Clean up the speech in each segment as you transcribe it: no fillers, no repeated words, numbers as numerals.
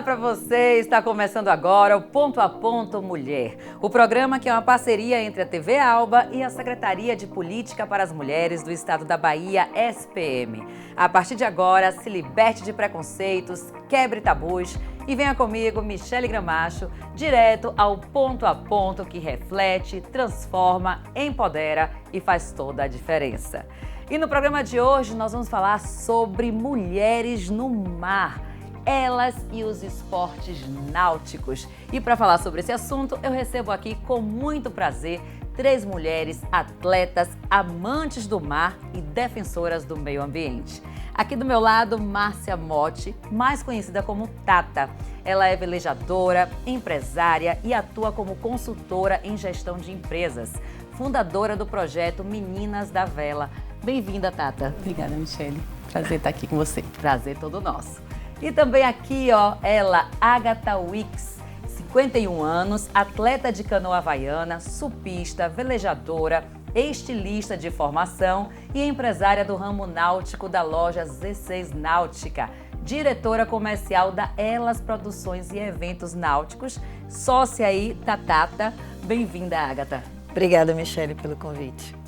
Olá para você, está começando agora o Ponto a Ponto Mulher, o programa que é uma parceria entre a TV Alba e a Secretaria de Política para as Mulheres do Estado da Bahia, SPM. A partir de agora, se liberte de preconceitos, quebre tabus e venha comigo, Michele Gramacho, direto ao ponto a ponto que reflete, transforma, empodera e faz toda a diferença. E no programa de hoje nós vamos falar sobre mulheres no mar, elas e os esportes náuticos. E para falar sobre esse assunto, eu recebo aqui com muito prazer 3 mulheres atletas, amantes do mar e defensoras do meio ambiente. Aqui do meu lado, Márcia Motti, mais conhecida como Tata. Ela é velejadora, empresária e atua como consultora em gestão de empresas, fundadora do projeto Meninas da Vela. Bem-vinda, Tata. Obrigada, Michele. Prazer estar aqui com você. Prazer todo nosso. E também aqui, ela, Agatha Wicks, 51 anos, atleta de canoa havaiana, supista, velejadora, estilista de formação e empresária do ramo náutico da loja Z6 Náutica, diretora comercial da Elas Produções e Eventos Náuticos, sócia aí da Tata. Bem-vinda, Agatha. Obrigada, Michele, pelo convite.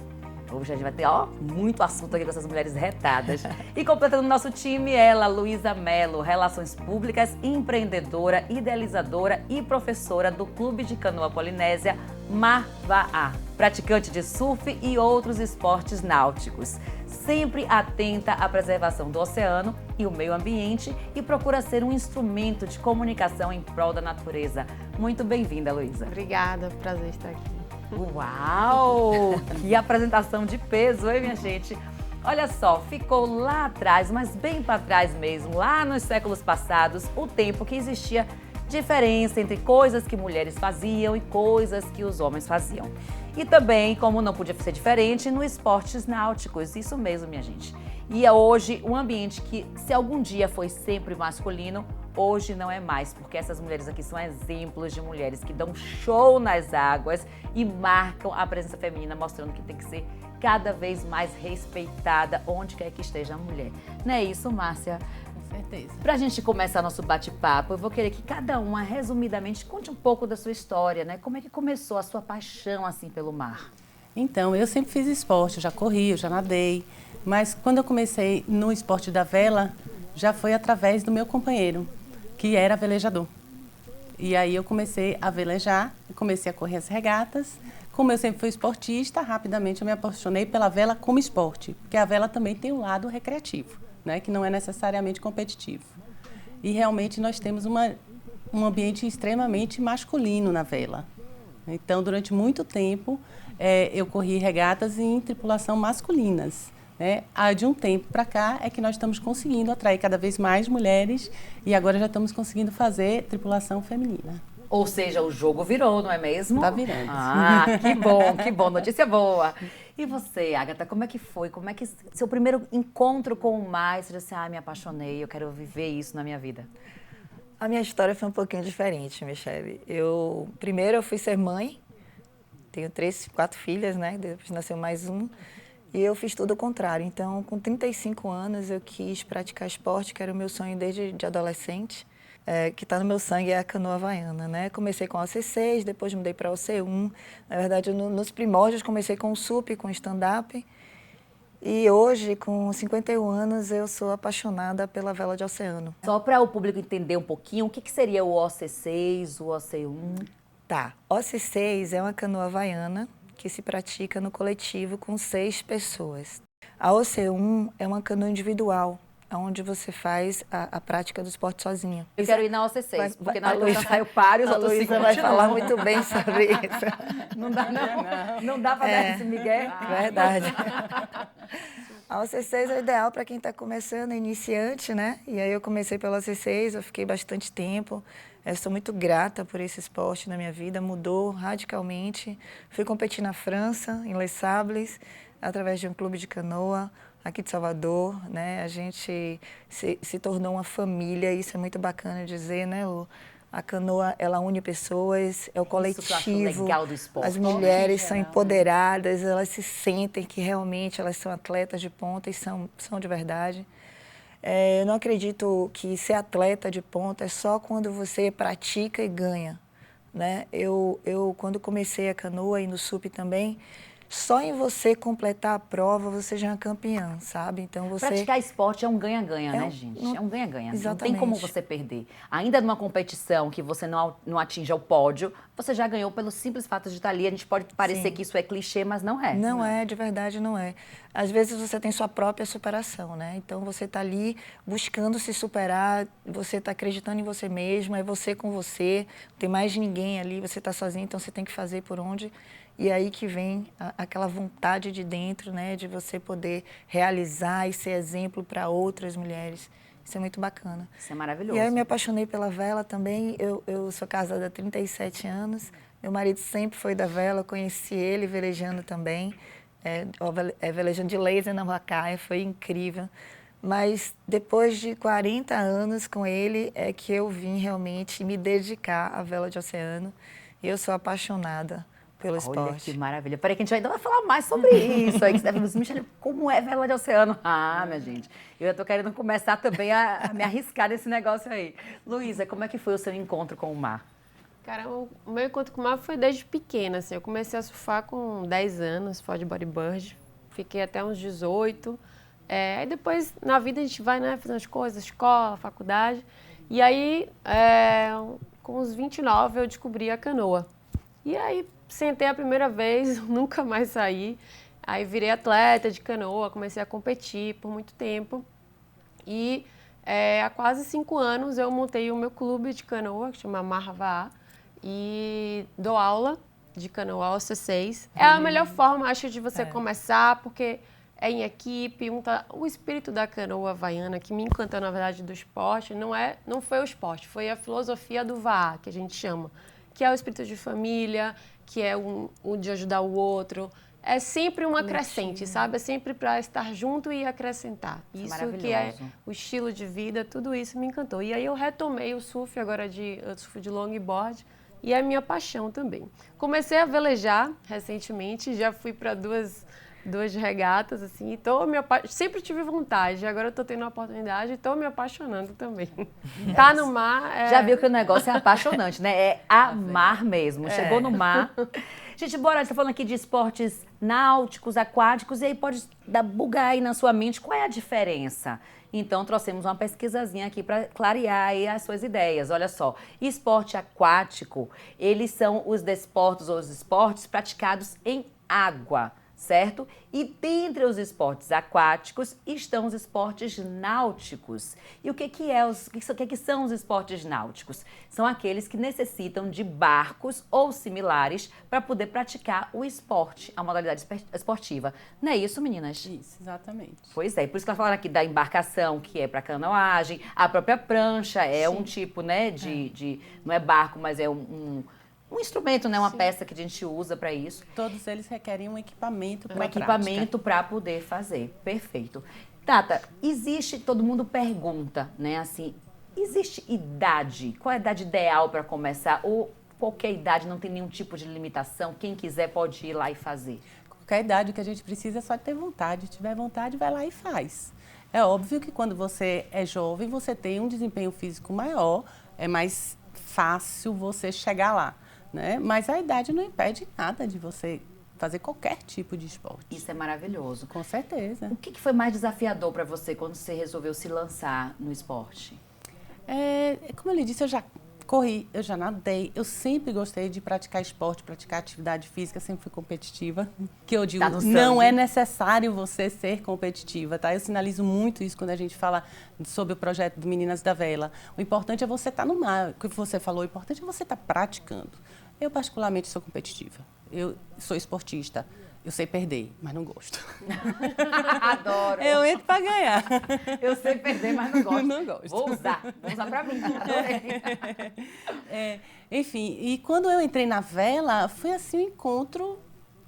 Hoje a gente vai ter muito assunto aqui com essas mulheres retadas. E completando o nosso time, ela, Luísa Mello, Relações Públicas, empreendedora, idealizadora e professora do Clube de Canoa Polinésia Marvaá, praticante de surf e outros esportes náuticos. Sempre atenta à preservação do oceano e o meio ambiente e procura ser um instrumento de comunicação em prol da natureza. Muito bem-vinda, Luísa. Obrigada, prazer estar aqui. Uau! Que apresentação de peso, hein, minha gente? Olha só, ficou lá atrás, mas bem para trás mesmo, lá nos séculos passados, o tempo que existia diferença entre coisas que mulheres faziam e coisas que os homens faziam. E também, como não podia ser diferente, nos esportes náuticos, isso mesmo, minha gente. E é hoje um ambiente que, se algum dia foi sempre masculino, hoje não é mais, porque essas mulheres aqui são exemplos de mulheres que dão show nas águas e marcam a presença feminina, mostrando que tem que ser cada vez mais respeitada onde quer que esteja a mulher. Não é isso, Márcia? Com certeza. Pra gente começar nosso bate-papo, eu vou querer que cada uma, resumidamente, conte um pouco da sua história, né? Como é que começou a sua paixão, assim, pelo mar? Então, eu sempre fiz esporte, eu já corri, eu já nadei, mas quando eu comecei no esporte da vela, já foi através do meu companheiro, que era velejador. E aí eu comecei a velejar, comecei a correr as regatas. Como eu sempre fui esportista, rapidamente eu me apaixonei pela vela como esporte, porque a vela também tem um lado recreativo, né, que não é necessariamente competitivo. E realmente nós temos um ambiente extremamente masculino na vela. Então, durante muito tempo, eu corri regatas em tripulação masculinas. De um tempo para cá é que nós estamos conseguindo atrair cada vez mais mulheres e agora já estamos conseguindo fazer tripulação feminina. Ou seja, o jogo virou, não é mesmo? Está virando. Ah, que bom, notícia boa. E você, Agatha, como é que foi? Como é que seu primeiro encontro com o mar, você disse, me apaixonei, eu quero viver isso na minha vida? A minha história foi um pouquinho diferente, Michele. Primeiro eu fui ser mãe, tenho 4 filhas, né? Depois nasceu mais um. E eu fiz tudo o contrário. Então, com 35 anos, eu quis praticar esporte, que era o meu sonho desde de adolescente, que está no meu sangue, é a canoa havaiana, né? Comecei com a OC6, depois mudei para a OC1. Na verdade, nos primórdios, comecei com o SUP, com stand-up. E hoje, com 51 anos, eu sou apaixonada pela vela de oceano. Só para o público entender um pouquinho, o que seria o OC6, o OC1? Tá, OC6 é uma canoa havaiana, que se pratica no coletivo com 6 pessoas. A OC1 é uma canoa individual, onde você faz a prática do esporte sozinho. Eu quero ir na OC6, porque na Luísa saiu páreo, os a outros 5 Luísa vai falar muito bem sobre isso. Não dá, não. Não dá para dar esse migué. Verdade. A OC6 é ideal para quem está começando, iniciante, né? E aí eu comecei pela OC6, eu fiquei bastante tempo. Eu estou muito grata por esse esporte na minha vida, mudou radicalmente. Fui competir na França, em Les Sables, através de um clube de canoa, aqui de Salvador, né? A gente se tornou uma família, isso é muito bacana dizer, né, Lu? A canoa, ela une pessoas, é o coletivo. Isso que eu acho legal do esporte. As mulheres são empoderadas, elas se sentem que realmente elas são atletas de ponta e são de verdade. Eu não acredito que ser atleta de ponta é só quando você pratica e ganha, né? Eu quando comecei a canoa e no SUP também, só em você completar a prova você já é campeã, sabe? Então você... Praticar esporte é um ganha-ganha, É né, um- gente? não- É um ganha-ganha. Não tem Exatamente. como você perder. Ainda numa competição que você não atinja o pódio, você já ganhou pelo simples fato de estar ali. A gente pode parecer Sim. que isso é clichê, mas não é. Não é, de verdade não é. Às vezes você tem sua própria superação, né? Então você está ali buscando se superar, você está acreditando em você mesmo, é você com você, não tem mais ninguém ali, você está sozinho, então você tem que fazer por onde. E aí que vem aquela vontade de dentro, né? De você poder realizar e ser exemplo para outras mulheres. Isso é muito bacana. Isso é maravilhoso. E aí eu me apaixonei pela vela também. Eu sou casada há 37 anos. Meu marido sempre foi da vela, eu conheci ele velejando também. Velejando de laser na Macaia, foi incrível. Mas depois de 40 anos com ele é que eu vim realmente me dedicar à vela de oceano. E eu sou apaixonada pelo Olha esporte. que maravilha. Peraí que a gente ainda vai falar mais sobre isso. Aí que você deve dizer, Michele, como é vela de oceano? Ah, minha gente, eu já tô querendo começar também a me arriscar nesse negócio aí. Luísa, como é que foi o seu encontro com o mar? Cara, o meu encontro com o mar foi desde pequena, assim. Eu comecei a surfar com 10 anos, fora de bodyboard. Fiquei até uns 18. Aí depois, na vida, a gente vai, né, fazendo as coisas, escola, faculdade. E aí, com uns 29, eu descobri a canoa. E aí, sentei a primeira vez, nunca mais saí. Aí virei atleta de canoa, comecei a competir por muito tempo. E há quase 5 anos eu montei o meu clube de canoa, que chama Marvá, e dou aula de canoa ao C6. É a melhor forma, acho, de você começar, porque é em equipe. O espírito da canoa havaiana, que me encantou, na verdade, do esporte, não foi o esporte, foi a filosofia do VA, que a gente chama, que é o espírito de família, que é o de ajudar o outro. É sempre uma crescente, sabe? É sempre para estar junto e acrescentar. Isso que é o estilo de vida, tudo isso me encantou. E aí eu retomei o surf, agora eu surfo de longboard, e é minha paixão também. Comecei a velejar recentemente, já fui para duas regatas, assim, sempre tive vontade, agora eu tô tendo a oportunidade e tô me apaixonando também. Tá no mar... Já viu que o negócio é apaixonante, né? É amar mesmo. Chegou no mar... Gente, bora, a gente tá falando aqui de esportes náuticos, aquáticos, e aí pode bugar aí na sua mente qual é a diferença. Então, trouxemos uma pesquisazinha aqui para clarear aí as suas ideias. Olha só, esporte aquático, eles são os desportos ou os esportes praticados em água, certo? E dentre os esportes aquáticos estão os esportes náuticos. E o que são os esportes náuticos? São aqueles que necessitam de barcos ou similares para poder praticar o esporte, a modalidade esportiva. Não é isso, meninas? Isso, exatamente. Pois é, por isso que ela falaram aqui da embarcação, que é para canoagem, a própria prancha é um tipo, né, não é barco, mas é um instrumento, né? Uma peça que a gente usa para isso. Todos eles requerem um equipamento para equipamento para poder fazer. Perfeito. Tata, todo mundo pergunta, né? Assim, existe idade? Qual é a idade ideal para começar? Ou qualquer idade, não tem nenhum tipo de limitação? Quem quiser pode ir lá e fazer? Qualquer idade, o que a gente precisa é só ter vontade. Se tiver vontade, vai lá e faz. É óbvio que quando você é jovem, você tem um desempenho físico maior, é mais fácil você chegar lá. Né? Mas a idade não impede nada de você fazer qualquer tipo de esporte. Isso é maravilhoso. Com certeza. O que foi mais desafiador para você quando você resolveu se lançar no esporte? Como eu lhe disse, eu já corri, eu já nadei. Eu sempre gostei de praticar esporte, praticar atividade física, sempre fui competitiva. Que eu digo, não é necessário você ser competitiva, tá? Eu sinalizo muito isso quando a gente fala sobre o projeto do Meninas da Vela. O importante é você estar no mar, o que você falou, o importante é você estar praticando. Eu, particularmente, sou competitiva. Eu sou esportista. Eu sei perder, mas não gosto. Adoro. Eu entro para ganhar. Eu sei perder, mas não gosto. Não gosto. Vou usar para mim. Adorei. Enfim, e quando eu entrei na vela, foi assim um encontro,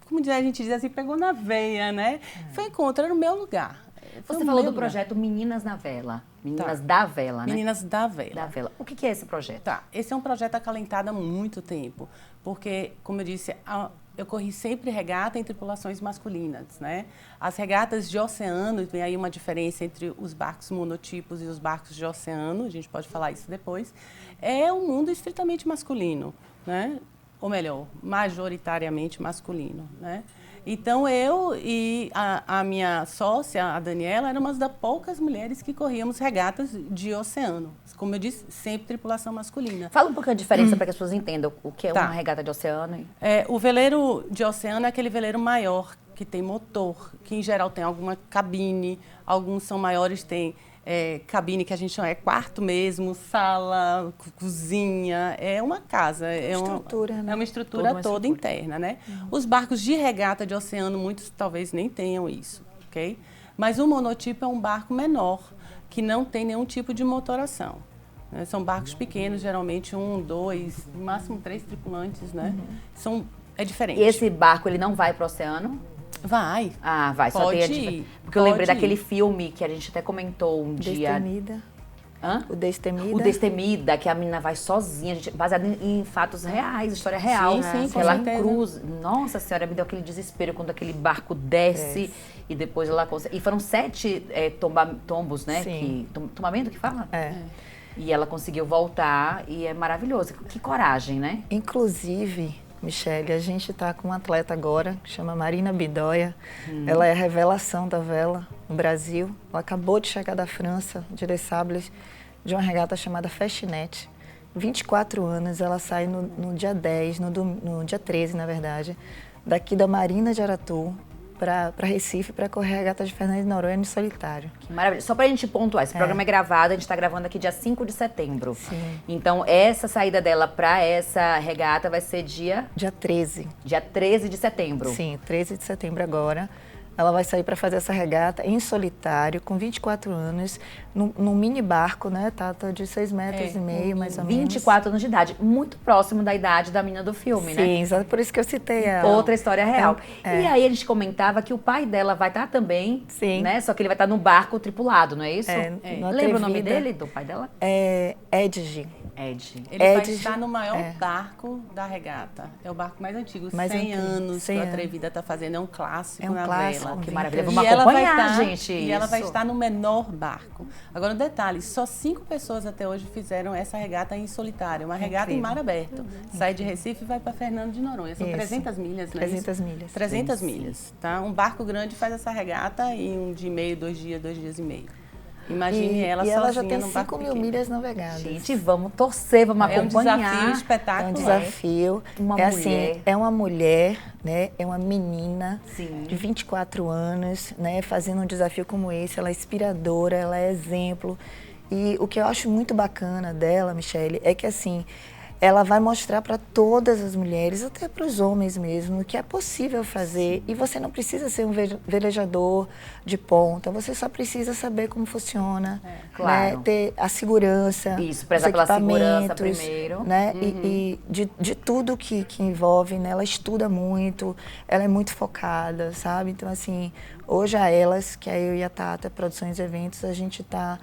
como a gente diz assim, pegou na veia, né? Foi um encontro, era o meu lugar. Você falou do projeto Meninas na Vela. Meninas da Vela, né? Meninas da Vela. Da Vela. O que é esse projeto? Esse é um projeto acalentado há muito tempo, porque, como eu disse, eu corri sempre regata em tripulações masculinas, né? As regatas de oceano, tem aí uma diferença entre os barcos monotipos e os barcos de oceano, a gente pode falar isso depois, é um mundo estritamente masculino, né? Ou melhor, majoritariamente masculino, né? Então, eu e a minha sócia, a Daniela, éramos das poucas mulheres que corríamos regatas de oceano. Como eu disse, sempre tripulação masculina. Fala um pouco a diferença para que as pessoas entendam o que é uma regata de oceano. O veleiro de oceano é aquele veleiro maior, que tem motor, que em geral tem alguma cabine, alguns são maiores, tem cabine que a gente chama, quarto mesmo, sala, cozinha, é uma casa. É uma estrutura, né? É uma estrutura toda interna, né? Os barcos de regata de oceano, muitos talvez nem tenham isso, ok? Mas o monotipo é um barco menor, que não tem nenhum tipo de motoração. Né? São barcos pequenos, geralmente 1, 2, no máximo 3 tripulantes, né? É diferente. E esse barco, ele não vai para o oceano? Vai. Ah, vai. Só Pode tem ir. Porque eu lembrei daquele filme que a gente até comentou um dia. Destemida. Hã? O Destemida. O Destemida, que a menina vai sozinha, baseado em fatos reais, história real. Sim, que ela cruza. Nossa Senhora, me deu aquele desespero quando aquele barco desce e depois ela consegue. E foram 7 tombos, né? Sim. Tombamento que fala? É. E ela conseguiu voltar e é maravilhoso. Que coragem, né? Inclusive, Michele, a gente está com uma atleta agora, que chama Marina Bidoia. Ela é a revelação da vela no Brasil. Ela acabou de chegar da França, de Les Sables, de uma regata chamada Festinete. 24 anos, ela sai no dia 10, no dia 13, na verdade, daqui da Marina de Aratu para Recife, para correr a regata de Fernando de Noronha no solitário. Que maravilha. Só pra gente pontuar, esse programa é gravado, a gente tá gravando aqui dia 5 de setembro. Sim. Então, essa saída dela pra essa regata vai ser dia 13. Dia 13 de setembro. Sim, 13 de setembro agora. Ela vai sair para fazer essa regata em solitário, com 24 anos, num mini barco, né, Tata, de 6 metros e meio, mais ou menos. 24 anos de idade, muito próximo da idade da menina do filme, né? Sim, exato, por isso que eu citei ela. Outra história real. E aí a gente comentava que o pai dela vai estar também, né? Só que ele vai estar no barco tripulado, não é isso? Lembra o nome dele, do pai dela? É Edge. Ele vai estar no maior barco da regata. É o barco mais antigo, 100 anos que a Atrevida está fazendo. É um clássico na vela. Que maravilha. Vamos acompanhar, gente. E ela vai estar no menor barco. Agora, um detalhe, só 5 pessoas até hoje fizeram essa regata em solitário. Uma regata em mar aberto. Sai de Recife e vai para Fernando de Noronha. São 300 milhas, né? 300 milhas. 300 milhas, tá? Um barco grande faz essa regata em 1 dia e meio, 2 dias e meio. Imagine ela sozinha. E ela já tem 5 mil pequeno. milhas navegadas. Gente, vamos torcer, vamos acompanhar. É um desafio espetacular. É um desafio. Uma mulher. Assim, é uma mulher, né? É uma menina Sim. de 24 anos, né? Fazendo um desafio como esse. Ela é inspiradora, ela é exemplo. E o que eu acho muito bacana dela, Michele, é que assim, ela vai mostrar para todas as mulheres, até para os homens mesmo, que é possível fazer. E você não precisa ser um velejador de ponta, você só precisa saber como funciona, claro. né? Ter a segurança, isso, prezar pela segurança primeiro. Né? E de tudo que envolve, né? Ela estuda muito, ela é muito focada, sabe? Então, assim, hoje a Elas, que é eu e a Tata, Produções e Eventos, a gente está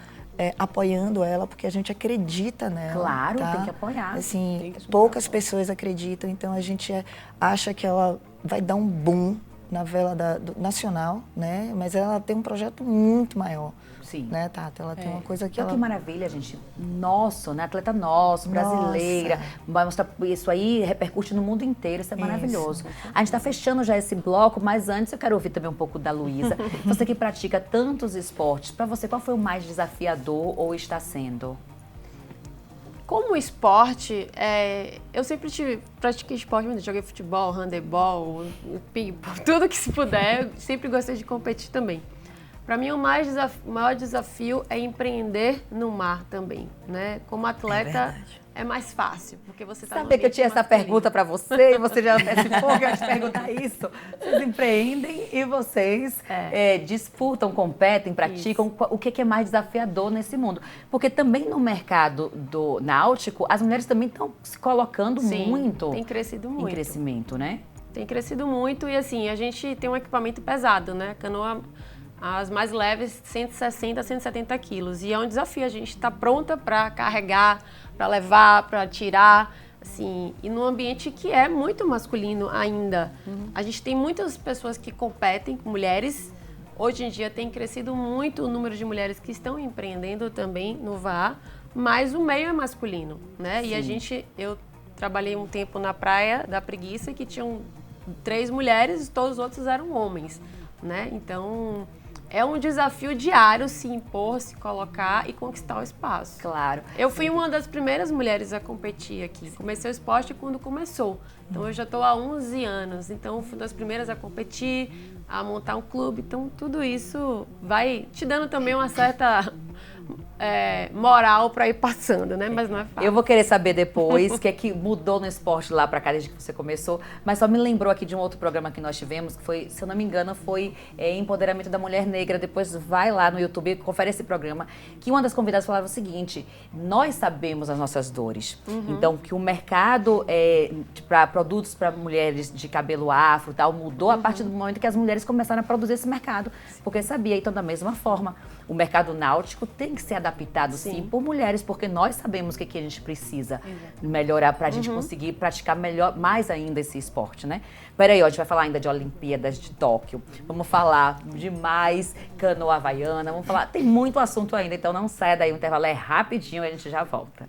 apoiando ela, porque a gente acredita nela. Claro, tá? tem que apoiar. Assim, poucas pessoas acreditam, então a gente acha que ela vai dar um boom na vela nacional, né? Mas ela tem um projeto muito maior. Sim. Né, Tata? Ela tem uma coisa que Que maravilha, gente. Nosso, né? Atleta nosso, brasileira. Vai mostrar isso aí, repercute no mundo inteiro. Isso é maravilhoso. A gente está fechando já esse bloco, mas antes eu quero ouvir também um pouco da Luísa. Você que pratica tantos esportes, para você, qual foi o mais desafiador ou está sendo? Como esporte, eu sempre pratiquei esporte, joguei futebol, handebol, ping-pong, tudo que se puder. Eu sempre gostei de competir também. Para mim, o maior desafio é empreender no mar também, né? Como atleta, é mais fácil, porque você está no Sabia que eu tinha essa pergunta para você e você já antecipou que eu ia te perguntar isso. Vocês empreendem e vocês disputam, competem, praticam. Isso. O que é mais desafiador nesse mundo? Porque também no mercado do náutico, as mulheres também estão se colocando muito. Tem crescido muito. Em crescimento, né? Tem crescido muito e assim, a gente tem um equipamento pesado, né? Canoa... As mais leves, 160, 170 quilos. E é um desafio, a gente está pronta para carregar, para levar, para tirar. assim, e num ambiente que é muito masculino ainda. A gente tem muitas pessoas que competem, mulheres. Hoje em dia tem crescido muito o número de mulheres que estão empreendendo também no VA, mas o meio é masculino, né? Sim. E eu trabalhei um tempo na Praia da Preguiça, que tinham 3 mulheres e todos os outros eram homens, né? Então, é um desafio diário se impor, se colocar e conquistar o espaço. Claro. Eu fui uma das primeiras mulheres a competir aqui. Comecei o esporte quando começou. Então, eu já estou há 11 anos. Então, fui das primeiras a competir, a montar um clube. Então, tudo isso vai te dando também uma certa moral para ir passando, né? Mas não é fácil. Eu vou querer saber depois o que é que mudou no esporte lá pra cá desde que você começou, mas só me lembrou aqui de um outro programa que nós tivemos, que foi, se eu não me engano, foi Empoderamento da Mulher Negra. Depois vai lá no YouTube, confere esse programa, que uma das convidadas falava o seguinte: nós sabemos as nossas dores. Então, que o mercado para produtos para mulheres de cabelo afro tal mudou a partir do momento que as mulheres começaram a produzir esse mercado, porque sabia. Então, da mesma forma, o mercado náutico tem que ser adaptado sim por mulheres, porque nós sabemos o que a gente precisa melhorar para a gente conseguir praticar melhor, mais ainda esse esporte, né? Peraí, ó, a gente vai falar ainda de Olimpíadas de Tóquio, vamos falar de mais canoa havaiana, vamos falar, tem muito assunto ainda, então não saia daí, o intervalo é rapidinho e a gente já volta.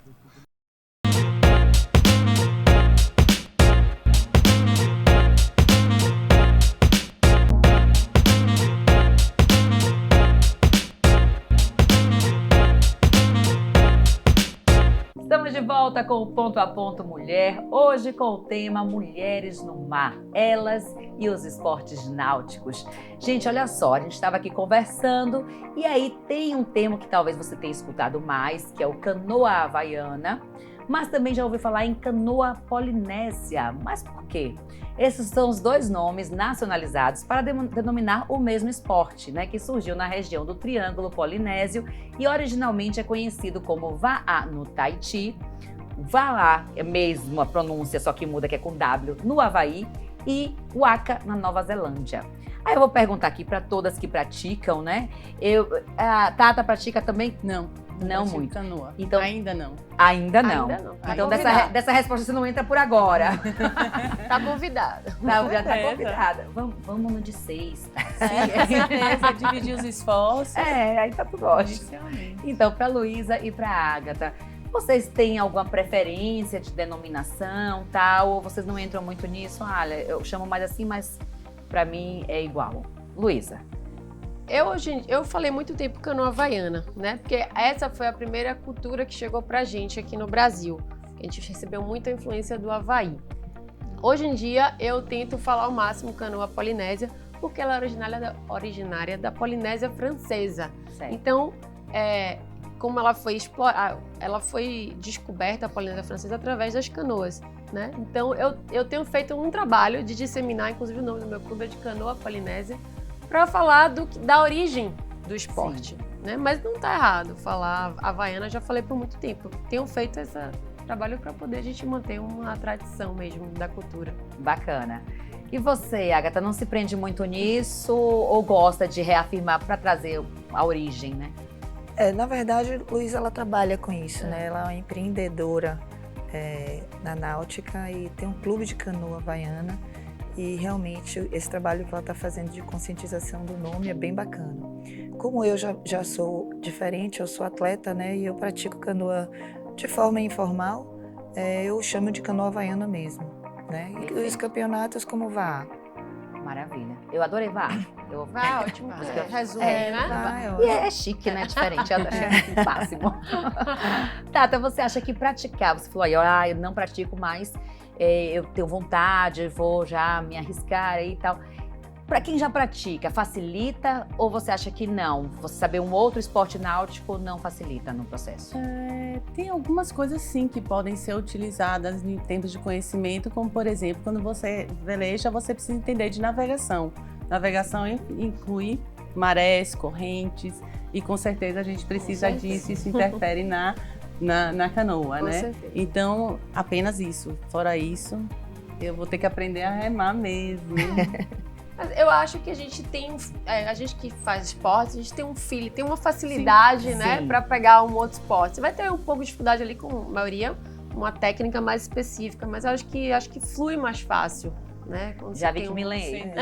Estamos de volta com o Ponto a Ponto Mulher, hoje com o tema Mulheres no Mar, elas e os esportes náuticos. Gente, olha só, a gente estava aqui conversando e aí tem um termo que talvez você tenha escutado mais, que é o canoa havaiana, mas também já ouvi falar em canoa polinésia. Mas por quê? Esses são os dois nomes nacionalizados para denominar o mesmo esporte, né, que surgiu na região do Triângulo Polinésio e originalmente é conhecido como Va'a no Tahiti, Va'a é mesmo a pronúncia, só que muda, que é com W, no Havaí, e Waka na Nova Zelândia. Aí eu vou perguntar aqui para todas que praticam, né? A Tata pratica também? Não muito. Canoa. Então, ainda não. Ainda não. Ainda não. Então Tá dessa resposta você não entra por agora. Tá convidada. Já tá convidada. Vamos no de 6. Sim, é certeza, dividir os esforços. Aí tá tudo ótimo. Inicialmente. Então, para Luísa e para Ágata, vocês têm alguma preferência de denominação, tal? Ou vocês não entram muito nisso? Olha, eu chamo mais assim, mas para mim é igual. Luísa. Eu falei muito tempo canoa havaiana, né? Porque essa foi a primeira cultura que chegou pra gente aqui no Brasil. A gente recebeu muita influência do Havaí. Hoje em dia, eu tento falar ao máximo canoa polinésia, porque ela é originária da Polinésia Francesa. Certo. Então, como ela foi descoberta, a Polinésia Francesa, através das canoas, né? Então, eu tenho feito um trabalho de disseminar, inclusive o nome do meu clube é de Canoa Polinésia, para falar da origem do esporte, né? Mas não tá errado falar havaiana, já falei por muito tempo. Tenho feito esse trabalho para poder a gente manter uma tradição mesmo da cultura. Bacana. E você, Ágata, não se prende muito nisso ou gosta de reafirmar para trazer a origem, né? Na verdade, Luísa, ela trabalha com isso, né? Ela é uma empreendedora na náutica e tem um clube de canoa havaiana. E realmente esse trabalho que ela está fazendo de conscientização do nome é bem bacana. Como eu já sou diferente, eu sou atleta, né? E eu pratico canoa de forma informal, eu chamo de canoa havaiana mesmo, né? E os campeonatos como Va'a. Maravilha. Eu adorei Va'a. Vai, ótimo. Resume, né? E é chique, né? Diferente. Eu achei o máximo. Tata, você acha que praticar, você falou aí, eu não pratico mais, eu tenho vontade, eu vou já me arriscar aí e tal. Para quem já pratica, facilita ou você acha que não? Você saber um outro esporte náutico não facilita no processo? Tem algumas coisas sim que podem ser utilizadas em termos de conhecimento, como por exemplo, quando você veleja, você precisa entender de navegação. Navegação inclui marés, correntes e com certeza a gente precisa disso, isso interfere na canoa, Com né? certeza. Então, apenas isso. Fora isso, eu vou ter que aprender a remar mesmo. Mas eu acho que a gente a gente que faz esporte, a gente tem um feeling, tem uma facilidade, né, sim. para pegar um outro esporte. Você vai ter um pouco de dificuldade ali com a maioria, uma técnica mais específica, mas acho que flui mais fácil, né? Quando Já você vi tem que me lembro. Sim.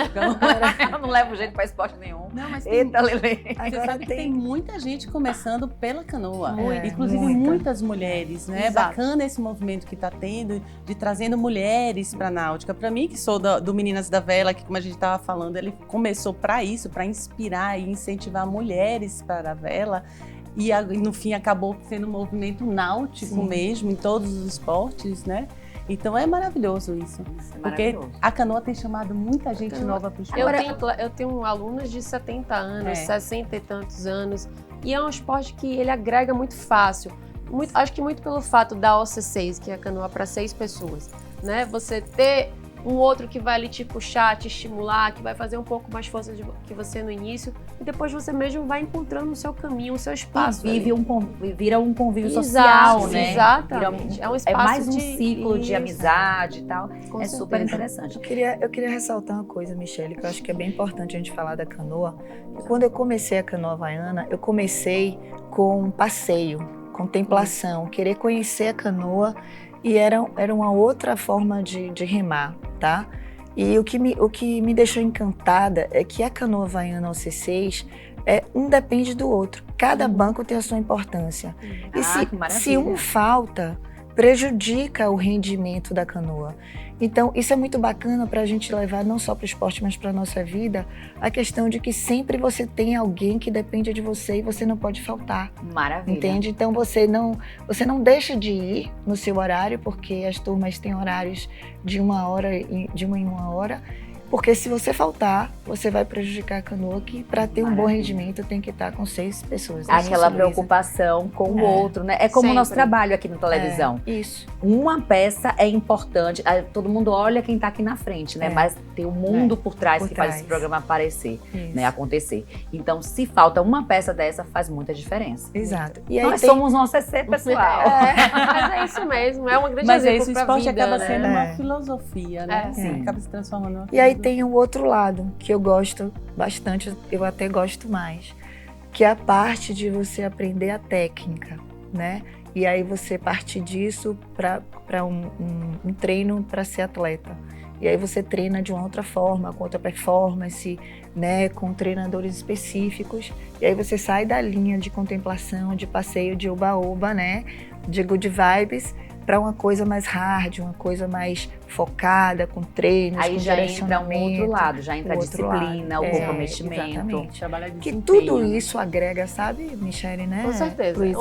Eu não levo jeito para esporte nenhum. Não, mas Eita, Lele. Você Agora sabe que tem muita gente começando pela canoa. Muito. Inclusive Muita. muitas mulheres, né? Exato. Bacana esse movimento que está tendo, de trazendo mulheres para a náutica. Para mim, que sou do Meninas da Vela, que como a gente estava falando, ele começou para isso, para inspirar e incentivar mulheres para a vela. E no fim acabou sendo um movimento náutico Sim. mesmo, em todos os esportes, né? Então é maravilhoso isso. Porque a canoa tem chamado muita gente Canoa- nova para o esporte. Eu tenho alunos de 70 anos, É. 60 e tantos anos, e é um esporte que ele agrega muito fácil. Acho que muito pelo fato da OC6, que é a canoa para 6 pessoas, né? Você ter um outro que vai ali te puxar, te estimular, que vai fazer um pouco mais força que você no início, e depois você mesmo vai encontrando o seu caminho, o seu espaço. Vira um convívio Exato, social, né? exatamente. Vira É um é espaço mais um de- ciclo de Isso. amizade e tal. Com É super certeza. interessante. Eu queria ressaltar uma coisa, Michele, que eu acho que é bem importante a gente falar da canoa. Quando eu comecei a canoa havaiana, eu comecei com um passeio, contemplação, querer conhecer a canoa, e era uma outra forma de remar, tá? E o que me deixou encantada é que a canoa havaiana OC6 um depende do outro. Cada banco tem a sua importância. E Que maravilha. se um falta, prejudica o rendimento da canoa. Então, isso é muito bacana para a gente levar não só para o esporte, mas para a nossa vida, a questão de que sempre você tem alguém que depende de você e você não pode faltar, Maravilha. entende? Então, você não deixa de ir no seu horário, porque as turmas têm horários de uma em uma hora, porque se você faltar, você vai prejudicar a canoa, que para ter um bom Maravilha. rendimento tem que estar com 6 pessoas. Aquela Luísa. preocupação com o outro, né? É como o nosso Sempre. trabalho aqui na televisão. Isso. Uma peça é importante. Todo mundo olha quem tá aqui na frente, né? É. Mas tem um mundo por trás Por que faz trás. esse programa aparecer, Isso. né? Acontecer. Então, se falta uma peça dessa, faz muita diferença. Exato. E aí Nós tem- somos um OCC, pessoal. Mas é isso mesmo, é uma grande Mas exemplo esse pra esporte vida, acaba né? sendo É. uma filosofia, né? É, sim. Acaba se transformando numa E aí filosofia. tem o outro lado, que eu gosto bastante, eu até gosto mais, que é a parte de você aprender a técnica, né? E aí você partir disso para um treino para ser atleta. E aí você treina de uma outra forma, com outra performance, né? Com treinadores específicos. E aí você sai da linha de contemplação, de passeio, de oba-oba, né? De good vibes, para uma coisa mais hard, uma coisa mais focada, com treinos, Aí com já entra um direcionamento. outro lado, já entra a o outro disciplina, lado. o É, comprometimento. exatamente. Trabalhar Que desempenho. tudo isso agrega, sabe, Michele, né? Com certeza. Luísa?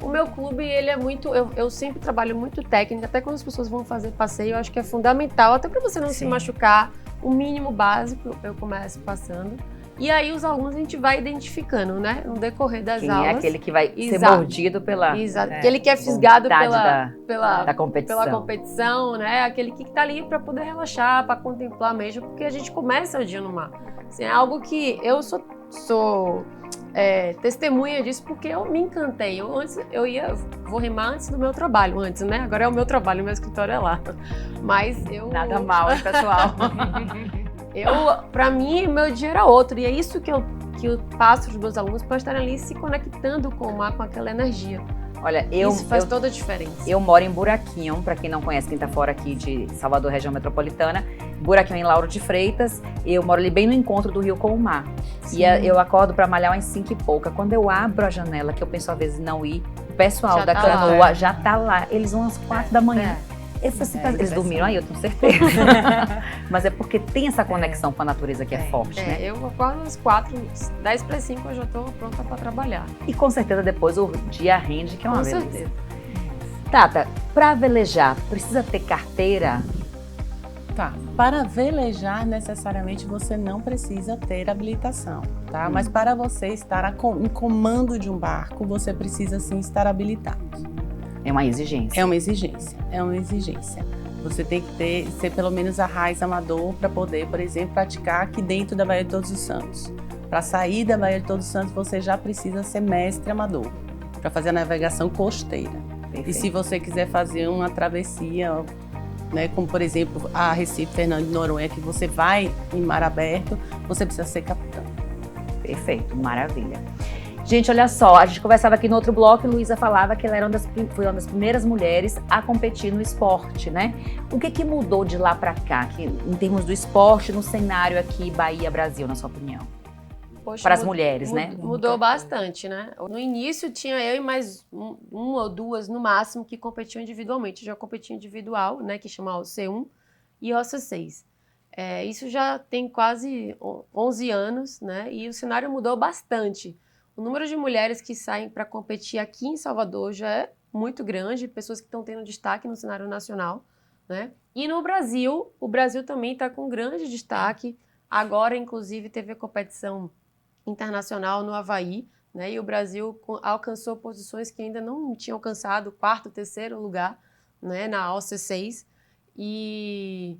O meu clube, ele é muito... Eu sempre trabalho muito técnica, até quando as pessoas vão fazer passeio, eu acho que é fundamental, até para você não se Sim. machucar, o mínimo básico eu começo passando. E aí os alunos a gente vai identificando, né? No decorrer das Quem aulas. é aquele que vai ser Exato. mordido pela Exato. É. Aquele que é fisgado vontade pela da competição. pela competição, né? Aquele que tá ali para poder relaxar, para contemplar mesmo, porque a gente começa o dia no mar. Assim, é algo que eu sou testemunha disso, porque eu me encantei. Vou remar antes do meu trabalho, né? Agora é o meu trabalho, meu escritório é lá. Mas eu... Nada mal, hein, pessoal? Para mim, meu dia era outro. E é isso que eu passo para os meus alunos, para estarem ali se conectando com o mar, com aquela energia. Olha, Isso faz toda a diferença. Eu moro em Buraquinho, para quem não conhece, quem tá fora aqui de Salvador, região metropolitana. Buraquinho em Lauro de Freitas. Eu moro ali bem no encontro do rio com o mar. Sim. E eu acordo para malhar umas 5 e pouca. Quando eu abro a janela, que eu penso às vezes não ir, o pessoal Já da tá canoa lá. já tá lá. Eles vão às 4 da manhã. Eles dormiram aí, eu tenho certeza. Mas é porque tem essa conexão com a natureza que é forte, né? Eu acordo às 4, 10 para 5 eu já estou pronta para trabalhar. E com certeza depois o dia rende, que é uma Com beleza. certeza. Tata, para velejar, precisa ter carteira? Tá. Para velejar, necessariamente, você não precisa ter habilitação, tá? Mas para você estar em comando de um barco, você precisa sim estar habilitado. É uma exigência. É uma exigência. Você tem que ser pelo menos arraiz amador para poder, por exemplo, praticar aqui dentro da Baía de Todos os Santos. Para sair da Baía de Todos os Santos, você já precisa ser mestre amador, para fazer a navegação costeira. Perfeito. E se você quiser fazer uma travessia, né, como por exemplo a Recife, Fernando de Noronha, que você vai em mar aberto, você precisa ser capitão. Perfeito, maravilha. Gente, olha só, a gente conversava aqui no outro bloco e Luísa falava que ela era foi uma das primeiras mulheres a competir no esporte, né? O que mudou de lá para cá, em termos do esporte, no cenário aqui Bahia-Brasil, na sua opinião? Poxa, para as mulheres, né? Mudou bastante, né? No início tinha eu e mais uma ou duas no máximo que competiam individualmente. Eu já competi individual, né, que chama OC1 e OC6. Isso já tem quase 11 anos, né? E o cenário mudou bastante. O número de mulheres que saem para competir aqui em Salvador já é muito grande, pessoas que estão tendo destaque no cenário nacional, né? E no Brasil, o Brasil também está com grande destaque. Agora, inclusive, teve a competição internacional no Havaí, né? E o Brasil alcançou posições que ainda não tinha alcançado, quarto, terceiro lugar, né? Na OC6. E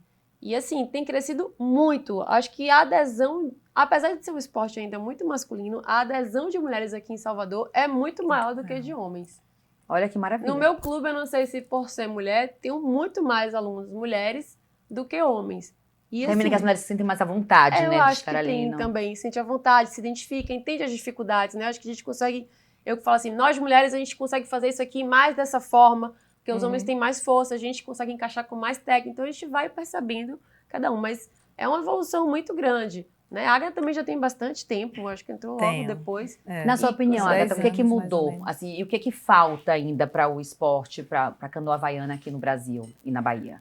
assim, tem crescido muito. Acho que a adesão, apesar de ser um esporte ainda muito masculino, a adesão de mulheres aqui em Salvador é muito maior do que de homens. Olha que maravilha. No meu clube, eu não sei se por ser mulher, tenho muito mais alunos mulheres do que homens. E assim, que as mulheres se sentem mais à vontade, né, de estar ali. Eu acho que tem também, sente à vontade, se identifica, entende as dificuldades, né? Acho que a gente consegue, eu falo assim, nós mulheres, a gente consegue fazer isso aqui mais dessa forma, porque os homens têm mais força, a gente consegue encaixar com mais técnica, então a gente vai percebendo cada um, mas é uma evolução muito grande, né? A Agatha também já tem bastante tempo, acho que entrou logo depois. Na sua opinião, Agatha, o que mudou? Assim, e o que falta ainda para o esporte, para a canoa havaiana aqui no Brasil e na Bahia?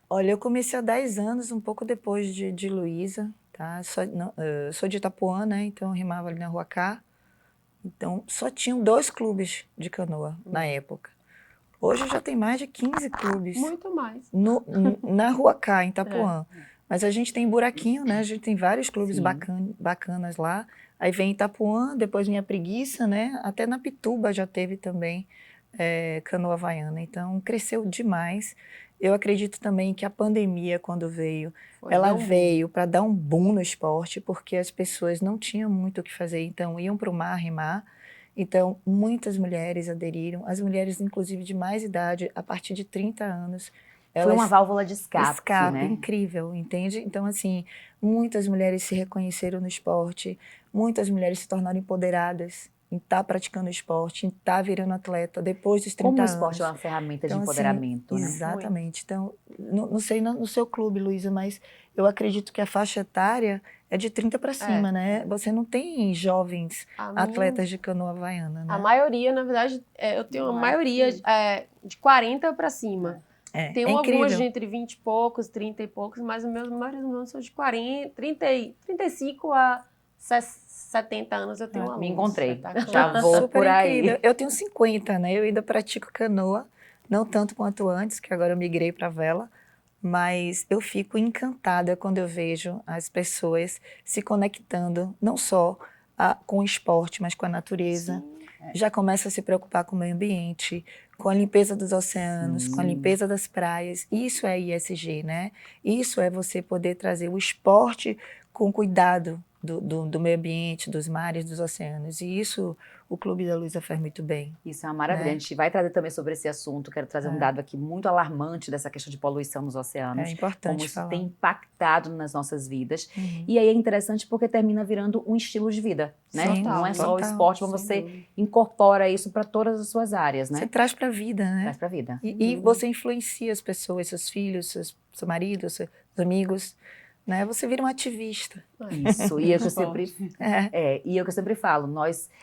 Olha, eu comecei há 10 anos, um pouco depois de Luísa, tá? Sou de Itapuã, né? Então eu remava ali na Rua K. Então só tinham 2 clubes de canoa na época. Hoje já tem mais de 15 clubes. Muito mais. Na Rua K, em Itapuã. Mas a gente tem Buraquinho, né? A gente tem vários clubes bacanas lá. Aí vem Itapuã, depois vem a Preguiça, né? Até na Pituba já teve também canoa havaiana. Então cresceu demais. Eu acredito também que a pandemia, quando veio, ela veio para dar um boom no esporte, porque as pessoas não tinham muito o que fazer, então iam para o mar remar. Então, muitas mulheres aderiram, as mulheres, inclusive, de mais idade, a partir de 30 anos. Foi uma válvula de escape, né? Incrível, entende? Então, assim, muitas mulheres se reconheceram no esporte, muitas mulheres se tornaram empoderadas em estar praticando esporte, em estar virando atleta depois dos 30 anos. Como o esporte é uma ferramenta de empoderamento, assim, né? Exatamente. Então, não sei no seu clube, Luísa, mas eu acredito que a faixa etária é de 30 para cima, né? Você não tem jovens atletas de canoa havaiana, né? A maioria, na verdade, eu tenho uma maioria de 40 para cima. Tem algumas de entre 20 e poucos, 30 e poucos, mas os meus maiores alunos são de 40, 35 a 70 anos eu tenho alunos. Me encontrei, já vou super por aí. Incrível. Eu tenho 50, né? Eu ainda pratico canoa, não tanto quanto antes, que agora eu migrei para vela, mas eu fico encantada quando eu vejo as pessoas se conectando, não só com o esporte, mas com a natureza. Já começa a se preocupar com o meio ambiente, com a limpeza dos oceanos, com a limpeza das praias. Isso é ISG, né? Isso é você poder trazer o esporte com cuidado do meio ambiente, dos mares, dos oceanos. E isso o Clube da Luísa faz muito bem. Isso é uma maravilha. A gente vai trazer também sobre esse assunto. Quero trazer um dado aqui muito alarmante dessa questão de poluição nos oceanos. É importante como isso falar. tem impactado nas nossas vidas. E aí é interessante porque termina virando um estilo de vida, né? Sim, não é só o esporte, mas você incorpora isso para todas as suas áreas, né? Você traz para a vida, né? Traz para a vida. E você influencia as pessoas, seus filhos, seu marido, seus amigos, né? Você vira um ativista. Isso, e eu que sempre falo,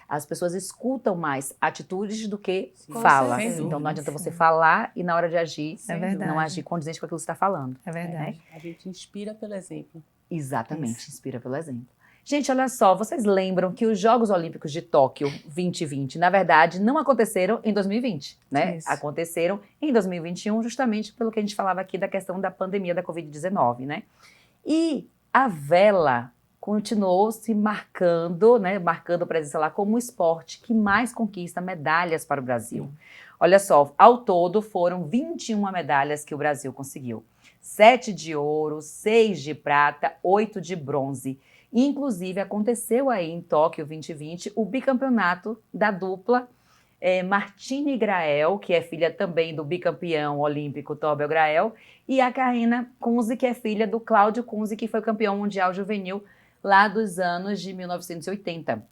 as pessoas escutam mais atitudes do que fala. Então não adianta você falar e na hora de agir, não agir condizente com aquilo que você está falando. É verdade. Né? A gente inspira pelo exemplo. Exatamente, inspira pelo exemplo. Gente, olha só, vocês lembram que os Jogos Olímpicos de Tóquio 2020, na verdade, não aconteceram em 2020, né? Isso. Aconteceram em 2021, justamente pelo que a gente falava aqui da questão da pandemia da Covid-19, né? E a vela continuou se marcando, né, marcando presença lá como o esporte que mais conquista medalhas para o Brasil. Olha só, ao todo foram 21 medalhas que o Brasil conseguiu. 7 de ouro, 6 de prata, 8 de bronze. Inclusive, aconteceu aí em Tóquio 2020 o bicampeonato da dupla Martine Grael, que é filha também do bicampeão olímpico Tobel Grael, e a Karina Kunze, que é filha do Cláudio Kunze, que foi campeão mundial juvenil lá dos anos de 1980.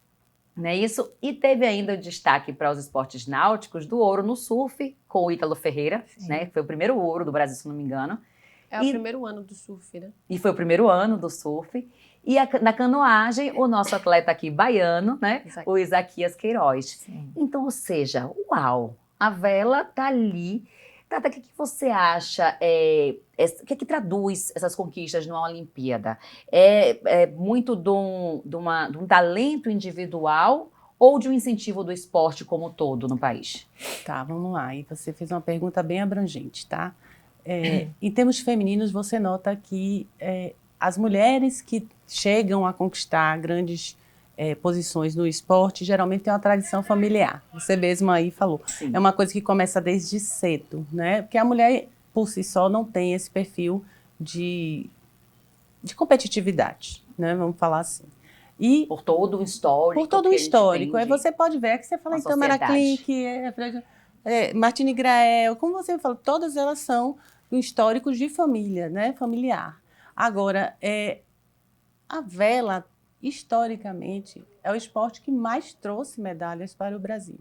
Não é isso? E teve ainda o destaque para os esportes náuticos do ouro no surf, com o Ítalo Ferreira, né? Que foi o primeiro ouro do Brasil, se não me engano. É o primeiro ano do surf, né? E foi o primeiro ano do surf. E na canoagem, o nosso atleta aqui baiano, né? O Isaquias Queiroz. Sim. Então, ou seja, uau, a vela tá ali. Tata, o que você acha? O que traduz essas conquistas numa Olimpíada? É muito de um talento individual ou de um incentivo do esporte como um todo no país? Tá, vamos lá. E você fez uma pergunta bem abrangente, tá? Em termos femininos, você nota que as mulheres que chegam a conquistar grandes posições no esporte, geralmente tem uma tradição familiar. Você mesma aí falou. Sim. É uma coisa que começa desde cedo, né? Porque a mulher, por si só, não tem esse perfil de competitividade, né? Vamos falar assim. E por todo o histórico. Por todo o histórico. Aí você pode ver que você fala em Tamara sociedade. Klink, Martine Grael, como você falou, todas elas são históricos de família, né? Familiar. Agora, a vela, historicamente, é o esporte que mais trouxe medalhas para o Brasil.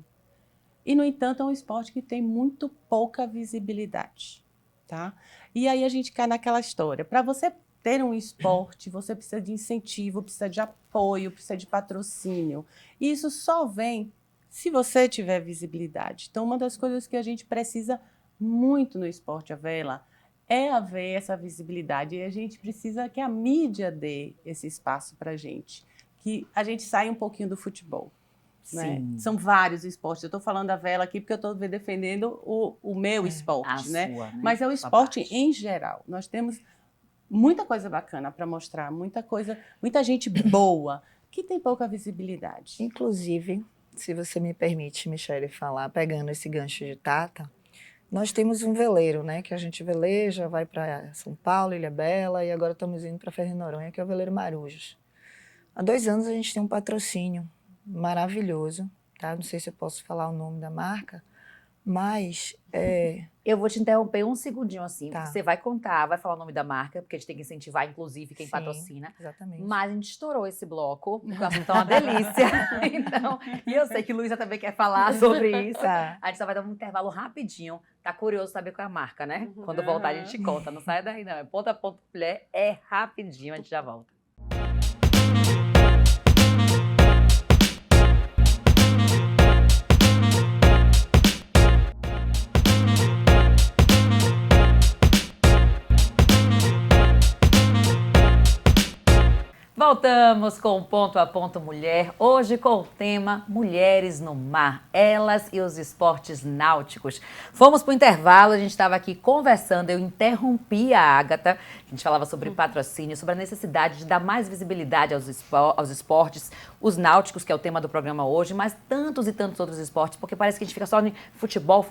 E, no entanto, é um esporte que tem muito pouca visibilidade, tá? E aí a gente cai naquela história. Para você ter um esporte, você precisa de incentivo, precisa de apoio, precisa de patrocínio. E isso só vem se você tiver visibilidade. Então, uma das coisas que a gente precisa muito no esporte à vela é haver essa visibilidade. E a gente precisa que a mídia dê esse espaço para a gente. Que a gente saia um pouquinho do futebol. Né? São vários esportes. Eu estou falando da vela aqui porque eu estou defendendo o meu esporte. Né? Sua, né? Mas é o esporte em geral. Nós temos muita coisa bacana para mostrar, muita gente boa, que tem pouca visibilidade. Inclusive, se você me permite, Michele, falar, pegando esse gancho de Tata, nós temos um veleiro, né, que a gente veleja, vai para São Paulo, Ilhabela, e agora estamos indo para Fernando de Noronha, que é o veleiro Marujos. Há 2 anos a gente tem um patrocínio maravilhoso, tá? Não sei se eu posso falar o nome da marca, mas eu vou te interromper um segundinho assim. Tá. Você vai contar, vai falar o nome da marca, porque a gente tem que incentivar, inclusive, quem patrocina. Exatamente. Mas a gente estourou esse bloco, porque o assunto é uma delícia. Então, e eu sei que Luísa também quer falar sobre isso. Tá. A gente só vai dar um intervalo rapidinho. Tá curioso saber qual é a marca, né? Quando voltar a gente conta. Não sai daí não. É ponto a ponto mulher, é rapidinho, a gente já volta. Voltamos com o Ponto a Ponto Mulher, hoje com o tema Mulheres no Mar, elas e os esportes náuticos. Fomos para o intervalo, a gente estava aqui conversando, eu interrompi a Ágata, a gente falava sobre patrocínio, sobre a necessidade de dar mais visibilidade aos esportes, os náuticos, que é o tema do programa hoje, mas tantos e tantos outros esportes, porque parece que a gente fica só em futebol.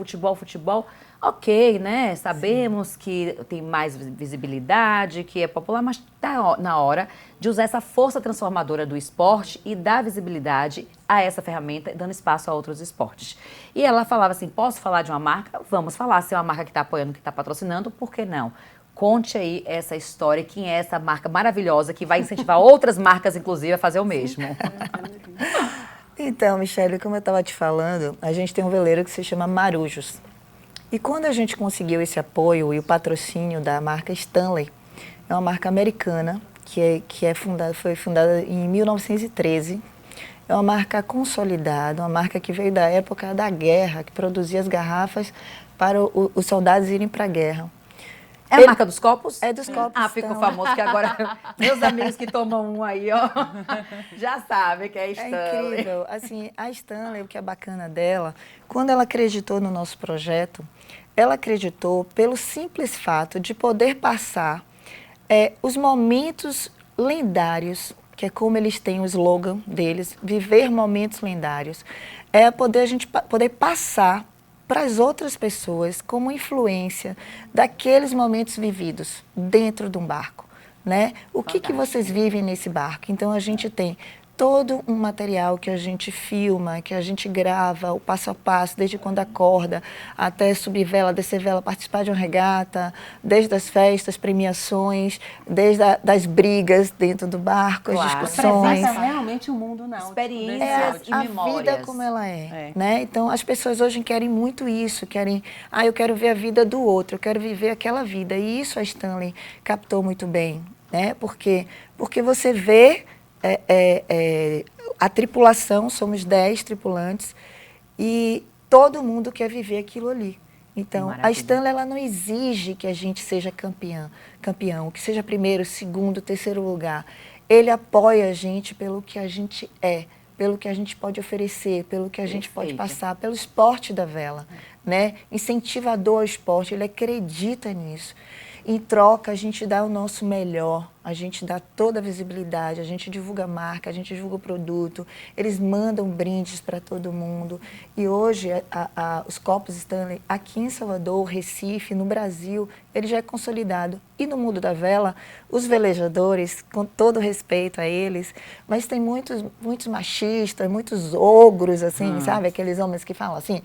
Ok, né? Sabemos que tem mais visibilidade, que é popular, mas está na hora de usar essa força transformadora do esporte e dar visibilidade a essa ferramenta, dando espaço a outros esportes. E ela falava assim, posso falar de uma marca? Vamos falar, se é uma marca que está apoiando, que está patrocinando, por que não? Conte aí essa história, quem é essa marca maravilhosa que vai incentivar outras marcas, inclusive, a fazer o mesmo. Então, Michele, como eu estava te falando, a gente tem um veleiro que se chama Marujos. E quando a gente conseguiu esse apoio e o patrocínio da marca Stanley, é uma marca americana foi fundada em 1913. É uma marca consolidada, uma marca que veio da época da guerra, que produzia as garrafas para os soldados irem para a guerra. É a marca dos copos? É dos copos. Ah, ficou famoso, que agora meus amigos que tomam um aí, ó, já sabem que é Stanley. É incrível. Assim, a Stanley, o que é bacana dela, quando ela acreditou no nosso projeto, ela acreditou pelo simples fato de poder passar os momentos lendários, que é como eles têm o slogan deles, viver momentos lendários, a gente poder passar para as outras pessoas como influência daqueles momentos vividos dentro de um barco, né? O que vocês vivem nesse barco? Então, a gente tem todo um material que a gente filma, que a gente grava, o passo a passo, desde quando acorda, até subir vela, descer vela, participar de uma regata, desde as festas, premiações, desde das brigas dentro do barco, as discussões. Apresenta realmente o mundo náutico. Experiências e A memórias. vida como ela é, né? Então, as pessoas hoje querem muito isso, eu quero ver a vida do outro, eu quero viver aquela vida. E isso a Stanley captou muito bem, né? Porque você vê a tripulação, somos 10 tripulantes, e todo mundo quer viver aquilo ali. Então, a Stanley, ela não exige que a gente seja campeão, que seja primeiro, segundo, terceiro lugar. Ele apoia a gente pelo que a gente é, pelo que a gente pode oferecer, pelo que a gente pode passar, pelo esporte da vela, né? Incentivador ao esporte, ele acredita nisso. Em troca, a gente dá o nosso melhor, a gente dá toda a visibilidade, a gente divulga a marca, a gente divulga o produto, eles mandam brindes para todo mundo. E hoje, os copos Stanley aqui em Salvador, Recife, no Brasil, ele já é consolidado. E no mundo da vela, os velejadores, com todo respeito a eles, mas tem muitos machistas, muitos ogros, assim, sabe? Aqueles homens que falam assim,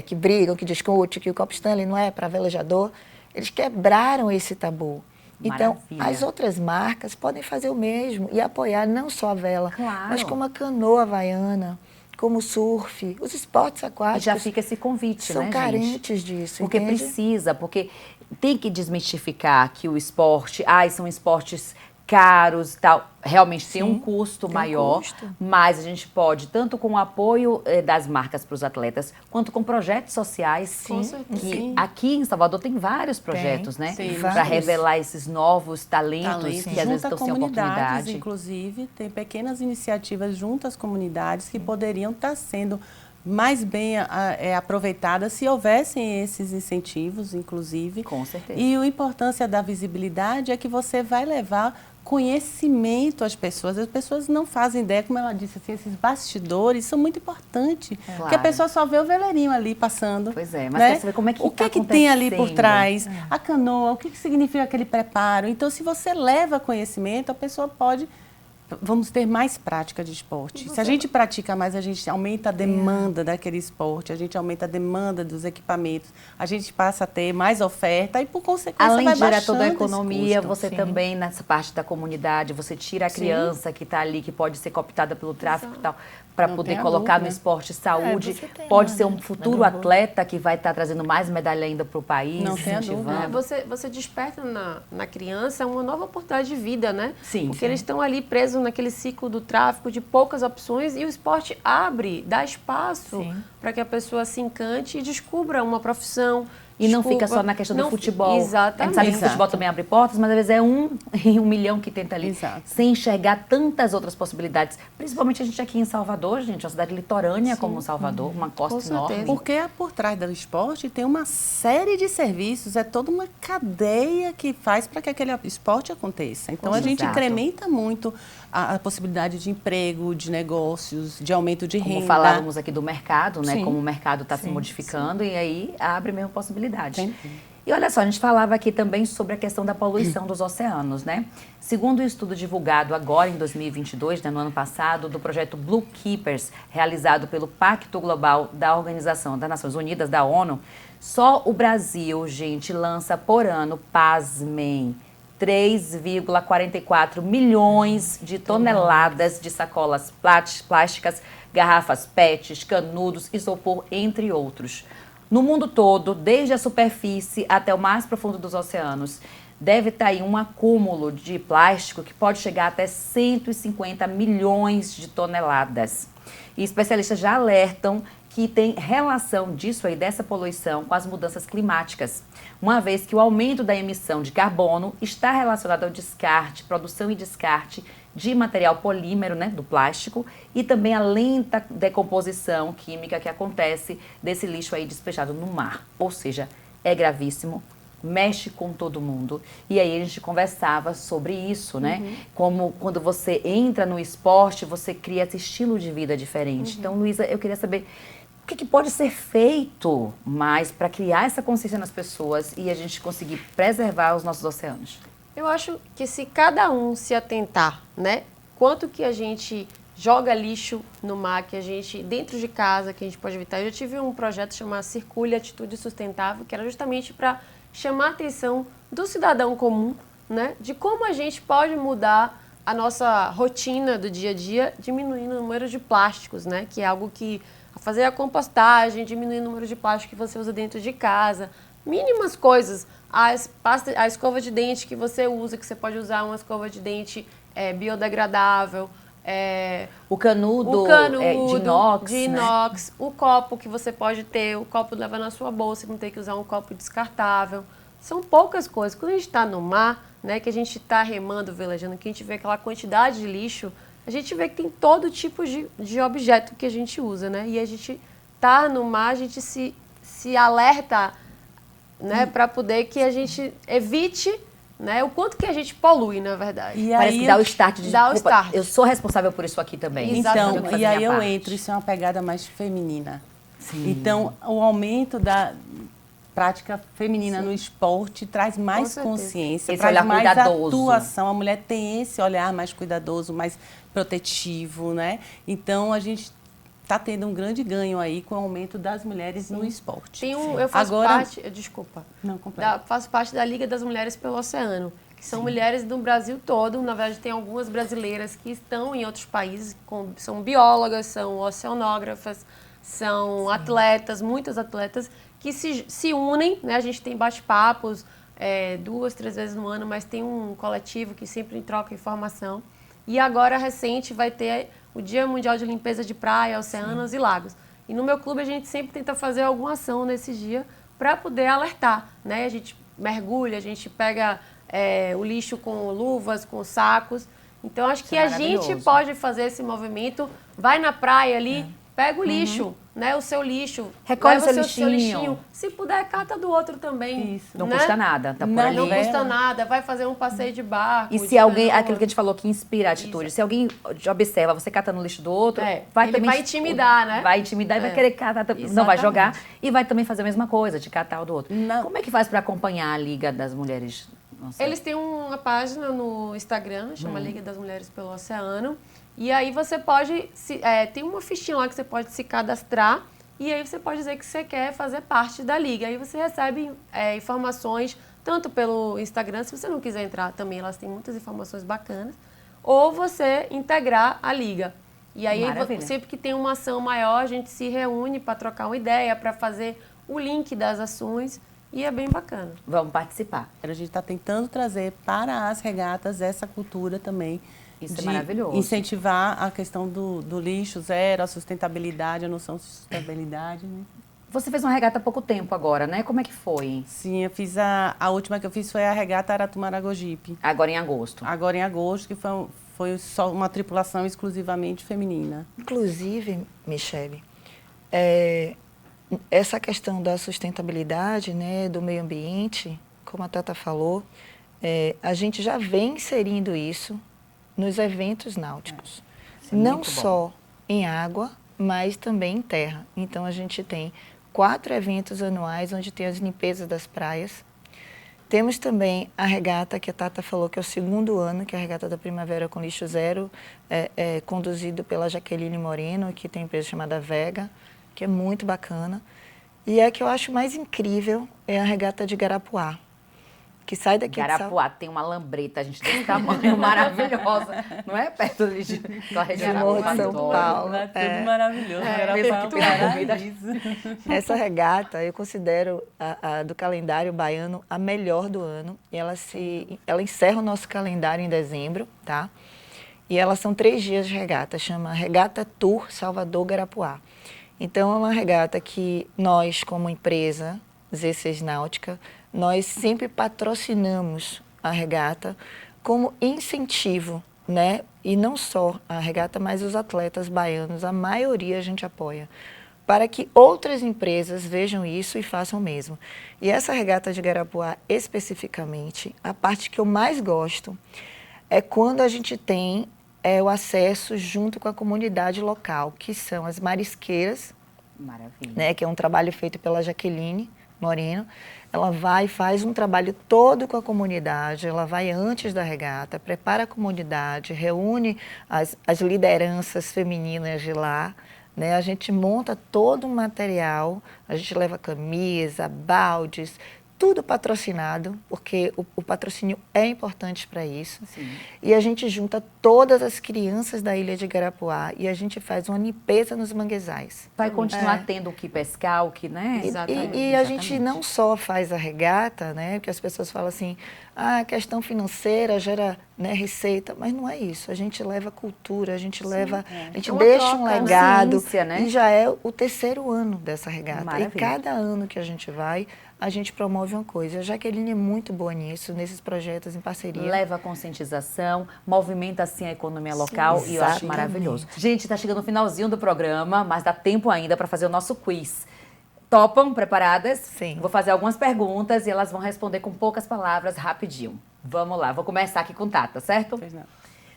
que brigam, que discutem, que o copo Stanley não é para velejador. Eles quebraram esse tabu. Então, as outras marcas podem fazer o mesmo e apoiar não só a vela, mas como a canoa havaiana, como o surf, os esportes aquáticos. E já fica esse convite, são né, carentes disso, porque entende? precisa, porque tem que desmistificar que o esporte, são esportes caros e tal, realmente tem um custo maior, mas a gente pode, tanto com o apoio das marcas para os atletas, quanto com projetos sociais, que aqui em Salvador tem vários projetos, né? Para revelar esses novos talentos que às vezes estão sem oportunidade. Inclusive, tem pequenas iniciativas junto às comunidades que poderiam estar sendo mais bem aproveitadas se houvessem esses incentivos, inclusive. Com certeza. E a importância da visibilidade é que você vai levar conhecimento às pessoas. As pessoas não fazem ideia, como ela disse, assim, esses bastidores são muito importantes. Porque a pessoa só vê o veleirinho ali passando. Mas quer saber como é que o que tem ali por trás? A canoa, o que significa aquele preparo? Então, se você leva conhecimento, a pessoa pode... Vamos ter mais prática de esporte. Se a gente pratica mais, a gente aumenta a demanda daquele esporte, a gente aumenta a demanda dos equipamentos, a gente passa a ter mais oferta e, por consequência, além vai de gerar baixando toda a economia, esse custo. você também, nessa parte da comunidade, você tira a criança que está ali, que pode ser cooptada pelo tráfico e tal, para poder colocar no esporte saúde. Pode ser um futuro atleta que vai estar trazendo mais medalha ainda para o país. Não tem a dúvida. Você desperta na criança uma nova oportunidade de vida, né? Sim. Porque eles estão ali presos naquele ciclo do tráfico, de poucas opções, e o esporte abre, dá espaço para que a pessoa se encante e descubra uma profissão. E não fica só na questão do futebol. Exatamente. A gente sabe que o futebol também abre portas, mas às vezes é 1 em 1 milhão que tenta ali, sem enxergar tantas outras possibilidades. Principalmente a gente aqui em Salvador, gente, uma cidade litorânea como Salvador, uma costa enorme. Porque por trás do esporte tem uma série de serviços, é toda uma cadeia que faz para que aquele esporte aconteça. Então, a gente incrementa muito a possibilidade de emprego, de negócios, de aumento de renda. Como falávamos aqui do mercado, né? Como o mercado está se modificando e aí abre mesmo possibilidade. E olha só, a gente falava aqui também sobre a questão da poluição dos oceanos, né? Segundo o estudo divulgado agora em 2022, né, no ano passado, do projeto Blue Keepers, realizado pelo Pacto Global da Organização das Nações Unidas, da ONU, só o Brasil, gente, lança por ano, pasmem, 3,44 milhões de toneladas de sacolas plásticas, garrafas PETs, canudos, isopor, entre outros. No mundo todo, desde a superfície até o mais profundo dos oceanos, deve estar aí um acúmulo de plástico que pode chegar até 150 milhões de toneladas. E especialistas já alertam que tem relação disso aí, dessa poluição, com as mudanças climáticas, uma vez que o aumento da emissão de carbono está relacionado ao descarte, produção e descarte de material polímero, né, do plástico, e também a lenta decomposição química que acontece desse lixo aí despejado no mar. Ou seja, é gravíssimo, mexe com todo mundo. E aí a gente conversava sobre isso, né? Como quando você entra no esporte, você cria esse estilo de vida diferente. Então, Luísa, eu queria saber o que pode ser feito mais para criar essa consciência nas pessoas e a gente conseguir preservar os nossos oceanos. Eu acho que se cada um se atentar, né, quanto que a gente joga lixo no mar, que a gente, dentro de casa, que a gente pode evitar. Eu já tive um projeto chamado Circule Atitude Sustentável, que era justamente para chamar a atenção do cidadão comum, né, de como a gente pode mudar a nossa rotina do dia a dia, diminuindo o número de plásticos, né, que é algo que fazer a compostagem, diminuir o número de plástico que você usa dentro de casa, mínimas coisas, a escova de dente que você usa, que você pode usar uma escova de dente biodegradável, o canudo, de inox, né? O copo que você pode ter, o copo leva na sua bolsa, não tem que usar um copo descartável. São poucas coisas. Quando a gente está no mar, né, que a gente está remando, velejando, que a gente vê aquela quantidade de lixo, a gente vê que tem todo tipo de objeto que a gente usa, né? E a gente tá no mar, a gente se alerta, né, para poder que a gente evite, né, o quanto que a gente polui, na verdade. E parece que dá o start. Dá o start. Eu sou responsável por isso aqui também. Então, e aí eu entro, isso é uma pegada mais feminina. Sim. Então, o aumento da prática feminina no esporte traz mais consciência, traz mais atuação. A mulher tem esse olhar mais cuidadoso, mais protetivo, né? Então, a gente está tendo um grande ganho aí com o aumento das mulheres no esporte. Eu faço parte, desculpa, faço parte da Liga das Mulheres pelo Oceano, que são mulheres do Brasil todo. Na verdade, tem algumas brasileiras que estão em outros países, são biólogas, são oceanógrafas, são atletas, muitas atletas, que se unem, né? A gente tem bate-papos 2, 3 vezes no ano, mas tem um coletivo que sempre troca informação. E agora, recente, vai ter o Dia Mundial de Limpeza de Praia, Oceanos e Lagos. E no meu clube a gente sempre tenta fazer alguma ação nesse dia para poder alertar, né? A gente mergulha, a gente pega o lixo com luvas, com sacos. Então, acho que a gente pode fazer esse movimento, vai na praia ali, pega o lixo, né? O seu lixo. Recolhe o seu lixinho. Se puder, cata do outro também. Isso. Não custa nada, tá por ali. Não custa nada, vai fazer um passeio de barco. E se alguém, aquilo que a gente falou que inspira a atitude, se alguém observa você catando o lixo do outro, ele também vai intimidar, né? Vai intimidar e vai querer catar, não vai jogar e vai também fazer a mesma coisa, de catar o do outro. Como é que faz para acompanhar a Liga das Mulheres? Nossa. Eles têm uma página no Instagram, chama Liga das Mulheres pelo Oceano. E aí você pode, tem uma fichinha lá que você pode se cadastrar e aí você pode dizer que você quer fazer parte da Liga. Aí você recebe informações, tanto pelo Instagram, se você não quiser entrar também, elas têm muitas informações bacanas, ou você integrar a Liga. E aí, sempre que tem uma ação maior, a gente se reúne para trocar uma ideia, para fazer o link das ações. E é bem bacana. Vamos participar. A gente está tentando trazer para as regatas essa cultura também. Isso é maravilhoso. Incentivar a questão do lixo zero, a sustentabilidade, a noção de sustentabilidade, né? Você fez uma regata há pouco tempo agora, né? Como é que foi? Sim, eu fiz a última que eu fiz foi a regata Aratumaragogipe. Agora em agosto. Agora em agosto, que foi só uma tripulação exclusivamente feminina. Inclusive, Michele, essa questão da sustentabilidade, né, do meio ambiente, como a Tata falou, a gente já vem inserindo isso nos eventos náuticos. Não só em água, mas também em terra. Então, a gente tem 4 eventos anuais onde tem as limpezas das praias. Temos também a regata, que a Tata falou que é o 2º ano, que é a regata da Primavera com Lixo Zero, conduzido pela Jaqueline Moreno, que tem uma empresa chamada Vega, que é muito bacana. E a que eu acho mais incrível é a regata de Garapuá, que sai daqui Garapuá tem uma lambreta, a gente tem um tamanho maravilhosa, não é? Perto de Morro de São Paulo. É tudo maravilhoso. Essa regata, eu considero a do calendário baiano a melhor do ano. E ela encerra o nosso calendário em dezembro, tá? E elas são 3 dias de regata, chama Regata Tour Salvador Garapuá. Então, é uma regata que nós, como empresa, Z6 Náutica, nós sempre patrocinamos a regata como incentivo, né? E não só a regata, mas os atletas baianos, a maioria a gente apoia, para que outras empresas vejam isso e façam o mesmo. E essa regata de Garapuá, especificamente, a parte que eu mais gosto é quando a gente tem o acesso junto com a comunidade local, que são as marisqueiras, maravilha, né? Que é um trabalho feito pela Jaqueline Moreno, ela vai e faz um trabalho todo com a comunidade, ela vai antes da regata, prepara a comunidade, reúne as lideranças femininas de lá, né? A gente monta todo um material, a gente leva camisa, baldes, tudo patrocinado, porque o patrocínio é importante para isso. Sim. E a gente junta todas as crianças da ilha de Garapuá e a gente faz uma limpeza nos manguezais. Vai continuar tendo o que pescar, o que, né? Exatamente. E a gente não só faz a regata, né? Porque as pessoas falam assim, a questão financeira gera, né, receita, mas não é isso. A gente leva cultura, a gente leva, a gente deixa um legado, ciência, né? E já é o terceiro ano dessa regata. Maravilha. E cada ano que a gente vai, a gente promove uma coisa. A Jaqueline é muito boa nisso, nesses projetos em parceria. Leva a conscientização, movimenta assim a economia local e eu acho exatamente. maravilhoso. Gente, tá chegando o finalzinho do programa, mas dá tempo ainda para fazer o nosso quiz. Topam? Preparadas? Sim. Vou fazer algumas perguntas e elas vão responder com poucas palavras, rapidinho. Vamos lá, vou começar aqui com Tata, certo? Pois não.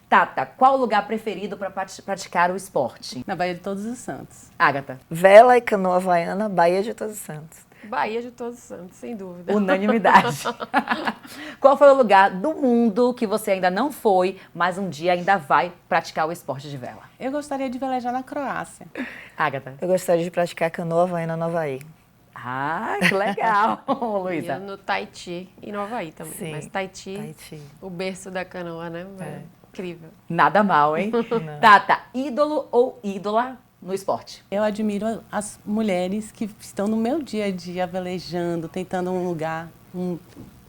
Tata, qual o lugar preferido para praticar o esporte? Na Baía de Todos os Santos. Ágata. Vela e canoa havaiana, Baía de Todos os Santos. Bahia de Todos os Santos, sem dúvida. Unanimidade. Qual foi o lugar do mundo que você ainda não foi, mas um dia ainda vai praticar o esporte de vela? Eu gostaria de velejar na Croácia. Ágata. Eu gostaria de praticar canoa havaiana no Havaí. Ah, que legal, E eu Luísa. no Tahiti e no Havaí também. Sim, Mas Tahiti, Tahiti. o berço da canoa, né? Incrível. Nada mal, hein? Tata, ídolo ou ídola no esporte? Eu admiro as mulheres que estão no meu dia a dia velejando, tentando um lugar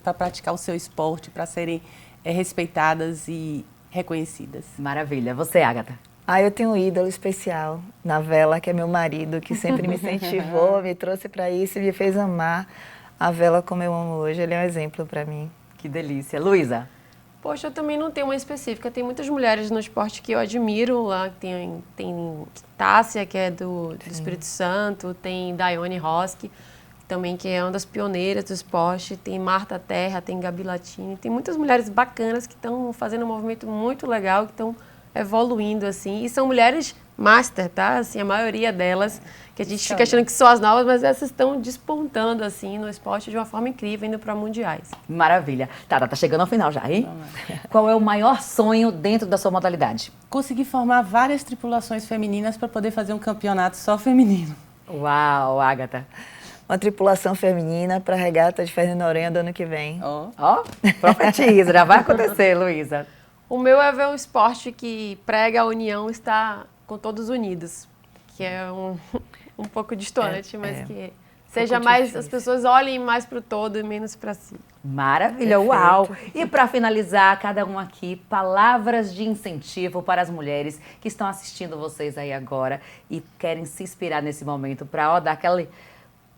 para praticar o seu esporte, para serem respeitadas e reconhecidas. Maravilha. Você, Ágata? Eu tenho um ídolo especial na vela, que é meu marido, que sempre me incentivou, me trouxe para isso e me fez amar a vela como eu amo hoje. Ele é um exemplo para mim. Que delícia. Luísa? Poxa, eu também não tenho uma específica. Tem muitas mulheres no esporte que eu admiro lá. Tem Tássia, que é do Espírito Santo. Tem Daiane Roski, também que é uma das pioneiras do esporte. Tem Marta Terra, tem Gabi Latini. Tem muitas mulheres bacanas que estão fazendo um movimento muito legal, que estão evoluindo, assim. E são mulheres master, tá? Assim, a maioria delas, que a gente fica achando que são as novas, mas essas estão despontando, assim, no esporte de uma forma incrível, indo para mundiais. Maravilha. Tá chegando ao final já, hein? Qual é o maior sonho dentro da sua modalidade? Consegui formar várias tripulações femininas para poder fazer um campeonato só feminino. Uau, Ágata. Uma tripulação feminina para a regata de Fernando Noronha do ano que vem. Ó, profetiza, já vai acontecer, Luísa. O meu é ver um esporte que prega a união, está com todos unidos, que é um pouco distante, mas que seja mais, difícil. as pessoas olhem mais para o todo e menos para si. Maravilha, Perfeito. uau! E para finalizar, cada um aqui, palavras de incentivo para as mulheres que estão assistindo vocês aí agora e querem se inspirar nesse momento para dar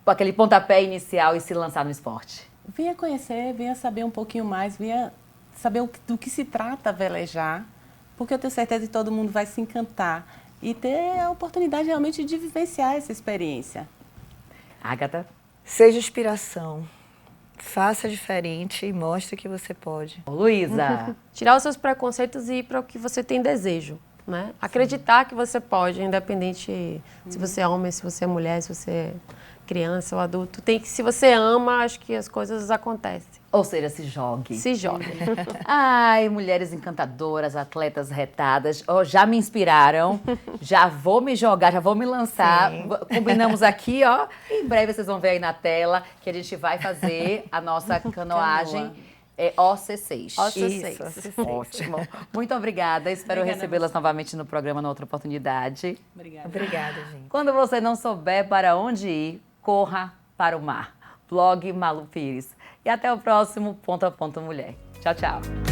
aquele pontapé inicial e se lançar no esporte. Venha conhecer, venha saber um pouquinho mais, venha saber do que se trata velejar, porque eu tenho certeza que todo mundo vai se encantar e ter a oportunidade realmente de vivenciar essa experiência. Ágata? Seja inspiração. Faça diferente e mostre que você pode. Luísa? Tirar os seus preconceitos e ir para o que você tem desejo, né? Acreditar que você pode, independente se você é homem, se você é mulher, se você é criança ou adulto. Se você ama, acho que as coisas acontecem. Ou seja, se jogue. Se joga. Ai, mulheres encantadoras, atletas retadas, já me inspiraram, já vou me jogar, já vou me lançar. Combinamos aqui, ó, em breve vocês vão ver aí na tela que a gente vai fazer a nossa canoagem OC6. OC6. Isso, Ótimo. Muito obrigada, espero recebê-las novamente no programa na outra oportunidade. Obrigada. Obrigada, gente. Quando você não souber para onde ir, corra para o mar. Blog Malu Pires. E até o próximo Ponto a Ponto Mulher. Tchau, tchau.